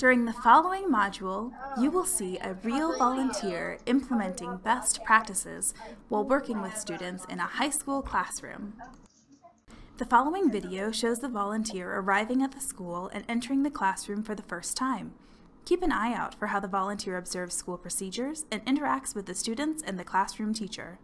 During the following module, you will see a real volunteer implementing best practices while working with students in a high school classroom. The following video shows the volunteer arriving at the school and entering the classroom for the first time. Keep an eye out for how the volunteer observes school procedures and interacts with the students and the classroom teacher.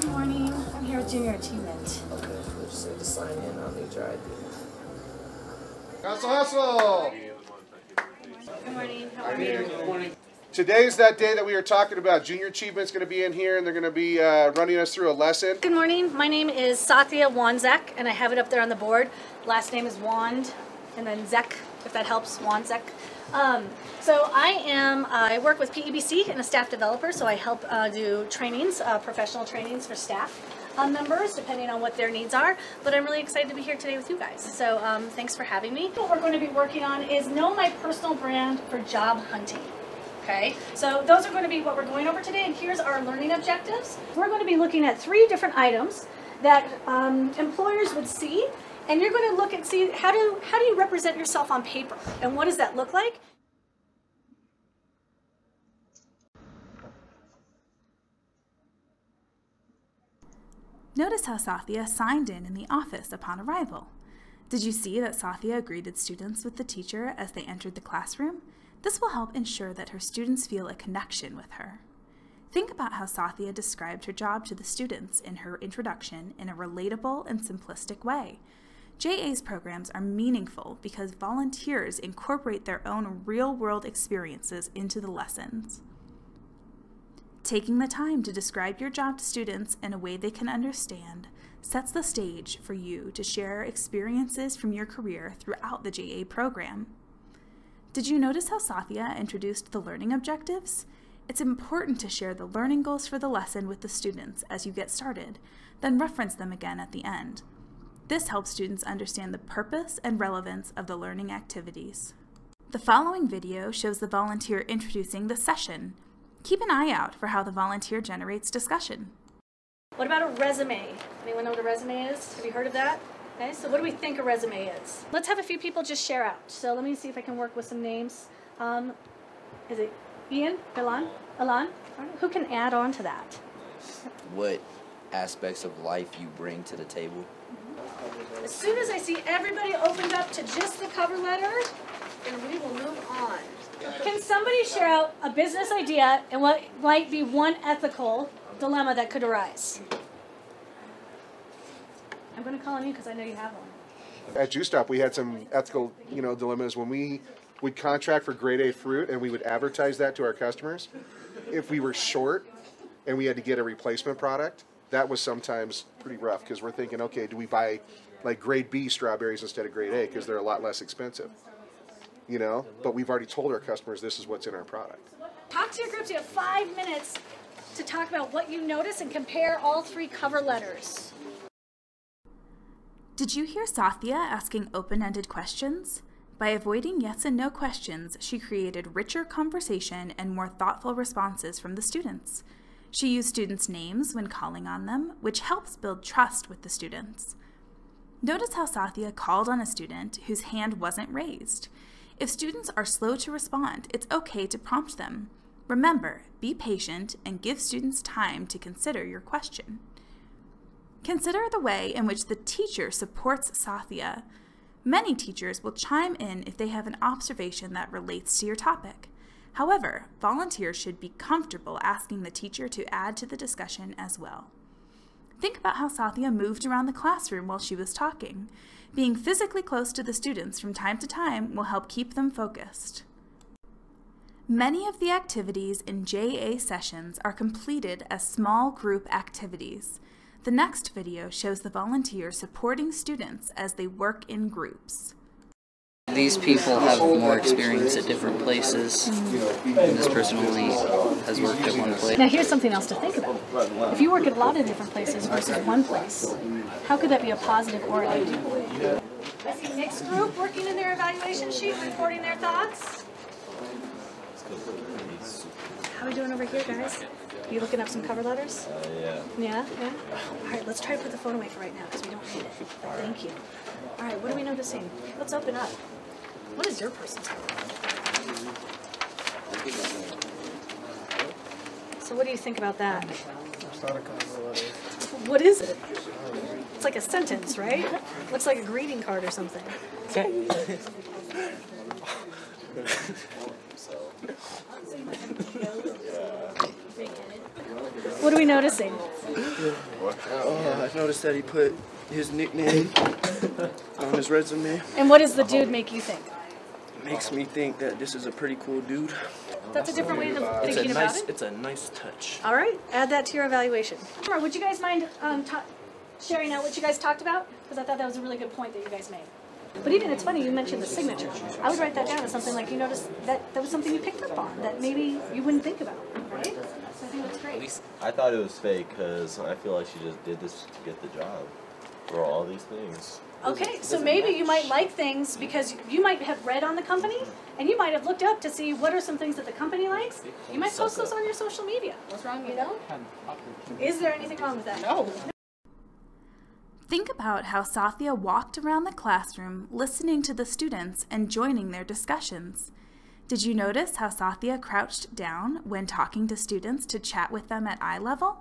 Good morning. I'm here with Junior Achievement. Okay, we just need to sign in. I'll need your ID. Hustle, hustle! Good morning. How are you? Good morning. Today's that day that we were talking about. Junior Achievement's going to be in here and they're going to be running us through a lesson. Good morning. My name is Satya Wanzek, and I have it up there on the board. Last name is Wand, and then Zek, if that helps, Wanzek. So I work with PEBC and a staff developer, so I help do trainings, professional trainings for staff members, depending on what their needs are. But I'm really excited to be here today with you guys. So thanks for having me. What we're going to be working on is know my personal brand for job hunting. Okay, so those are going to be what we're going over today, and here's our learning objectives. We're going to be looking at 3 different items that employers would see, and you're going to look and see how do you represent yourself on paper, and what does that look like? Notice how Sathya signed in the office upon arrival. Did you see that Sathya greeted students with the teacher as they entered the classroom? This will help ensure that her students feel a connection with her. Think about how Sathya described her job to the students in her introduction in a relatable and simplistic way. JA's programs are meaningful because volunteers incorporate their own real-world experiences into the lessons. Taking the time to describe your job to students in a way they can understand sets the stage for you to share experiences from your career throughout the JA program. Did you notice how Sathya introduced the learning objectives? It's important to share the learning goals for the lesson with the students as you get started, then reference them again at the end. This helps students understand the purpose and relevance of the learning activities. The following video shows the volunteer introducing the session. Keep an eye out for how the volunteer generates discussion. What about a resume? Anyone know what a resume is? Have you heard of that? Okay, so what do we think a resume is? Let's have a few people just share out. So let me see if I can work with some names. Is it Ian? Alan? Who can add on to that? What aspects of life you bring to the table? As soon as I see everybody opened up to just the cover letter, then we will move on. Can somebody share out a business idea and what might be one ethical dilemma that could arise? I'm going to call on you because I know you have one. At Juice Stop, we had some ethical, dilemmas when we would contract for grade A fruit and we would advertise that to our customers. If we were short and we had to get a replacement product, that was sometimes pretty rough because we're thinking, okay, do we buy like grade B strawberries instead of grade A because they're a lot less expensive, But we've already told our customers this is what's in our product. Talk to your groups. You have 5 minutes to talk about what you notice and compare all 3 cover letters. Did you hear Sathya asking open-ended questions? By avoiding yes and no questions, she created richer conversation and more thoughtful responses from the students. She used students' names when calling on them, which helps build trust with the students. Notice how Sathya called on a student whose hand wasn't raised. If students are slow to respond, it's okay to prompt them. Remember, be patient and give students time to consider your question. Consider the way in which the teacher supports Sathya. Many teachers will chime in if they have an observation that relates to your topic. However, volunteers should be comfortable asking the teacher to add to the discussion as well. Think about how Sathya moved around the classroom while she was talking. Being physically close to the students from time to time will help keep them focused. Many of the activities in JA sessions are completed as small group activities. The next video shows the volunteers supporting students as they work in groups. These people have more experience at different places, and this person only has worked at one place. Now here's something else to think about. If you work at a lot of different places versus one place, How could that be a positive or a negative? I see mixed group working in their evaluation sheet, recording their thoughts. How are we doing over here, guys? You looking up some cover letters? Yeah. Yeah? Yeah? All right, let's try to put the phone away for right now because we don't need it. Thank you. All right, what are we noticing? Let's open up. What is your person's cover letter? So what do you think about that? It's not a cover letter. What is it? It's like a sentence, right? Looks like a greeting card or something. What are we noticing? I noticed that he put his nickname on his resume. And what does the dude make you think? Makes me think that this is a pretty cool dude. That's a different way of thinking about it. It's a nice touch. All right, add that to your evaluation. Would you guys mind sharing out what you guys talked about? Because I thought that was a really good point that you guys made. But even, it's funny, you mentioned the signature. I would write that down as something like you noticed that was something you picked up on that maybe you wouldn't think about, right? So I think that's great. I thought it was fake because I feel like she just did this to get the job for all these things. Okay, so maybe you might like things because you might have read on the company and you might have looked up to see what are some things that the company likes. You might post those on your social media. What's wrong, you know? Is there anything wrong with that? No. Think about how Sathya walked around the classroom listening to the students and joining their discussions. Did you notice how Sathya crouched down when talking to students to chat with them at eye level?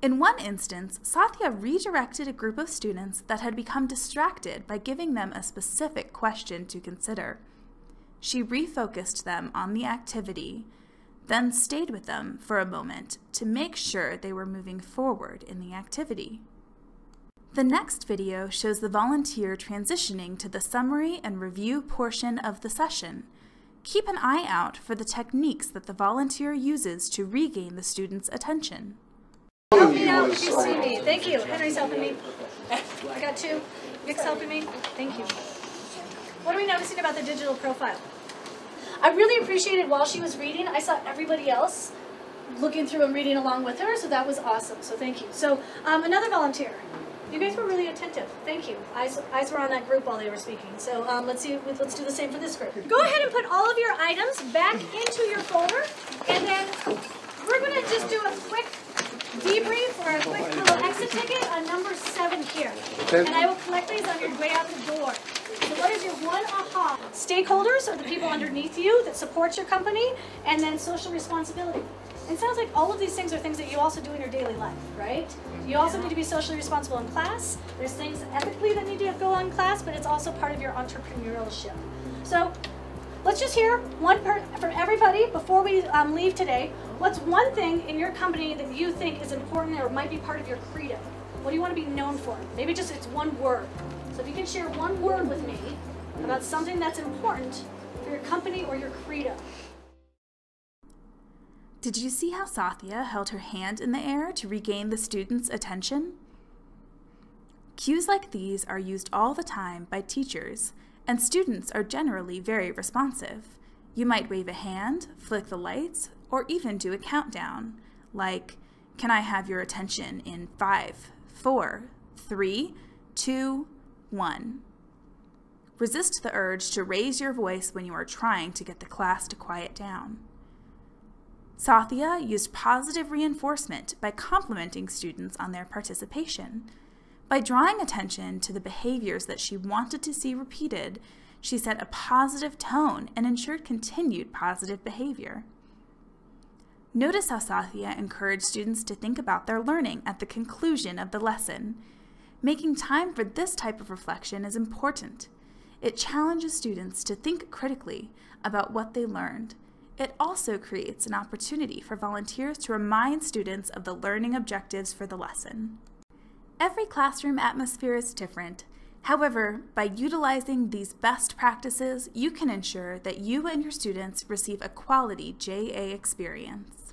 In one instance, Sathya redirected a group of students that had become distracted by giving them a specific question to consider. She refocused them on the activity, then stayed with them for a moment to make sure they were moving forward in the activity. The next video shows the volunteer transitioning to the summary and review portion of the session. Keep an eye out for the techniques that the volunteer uses to regain the student's attention. Help me out if you see me. Thank you. Henry's helping me. I got two. Nick's helping me. Thank you. What are we noticing about the digital profile? I really appreciated while she was reading, I saw everybody else looking through and reading along with her, so that was awesome. So thank you. So another volunteer. You guys were really attentive. Thank you. Eyes were on that group while they were speaking. So let's do the same for this group. Go ahead and put all of your items back into your folder, and then we're going to just do a quick debrief or a quick little exit ticket on number 7 here. And I will collect these on your way out the door. So what is your one aha? Stakeholders are the people underneath you that support your company, and then social responsibility. It sounds like all of these things are things that you also do in your daily life, right? You also need to be socially responsible in class. There's things ethically that need to go on in class, but it's also part of your entrepreneurship. So let's just hear one from everybody before we leave today. What's one thing in your company that you think is important or might be part of your credo? What do you want to be known for? Maybe just it's one word. So if you can share one word with me about something that's important for your company or your credo. Did you see how Sathya held her hand in the air to regain the student's attention? Cues like these are used all the time by teachers, and students are generally very responsive. You might wave a hand, flick the lights, or even do a countdown, like, "Can I have your attention in 5, 4, 3, 2, 1. Resist the urge to raise your voice when you are trying to get the class to quiet down. Sathya used positive reinforcement by complimenting students on their participation. By drawing attention to the behaviors that she wanted to see repeated, she set a positive tone and ensured continued positive behavior. Notice how Sathya encouraged students to think about their learning at the conclusion of the lesson. Making time for this type of reflection is important. It challenges students to think critically about what they learned. It also creates an opportunity for volunteers to remind students of the learning objectives for the lesson. Every classroom atmosphere is different. However, by utilizing these best practices, you can ensure that you and your students receive a quality JA experience.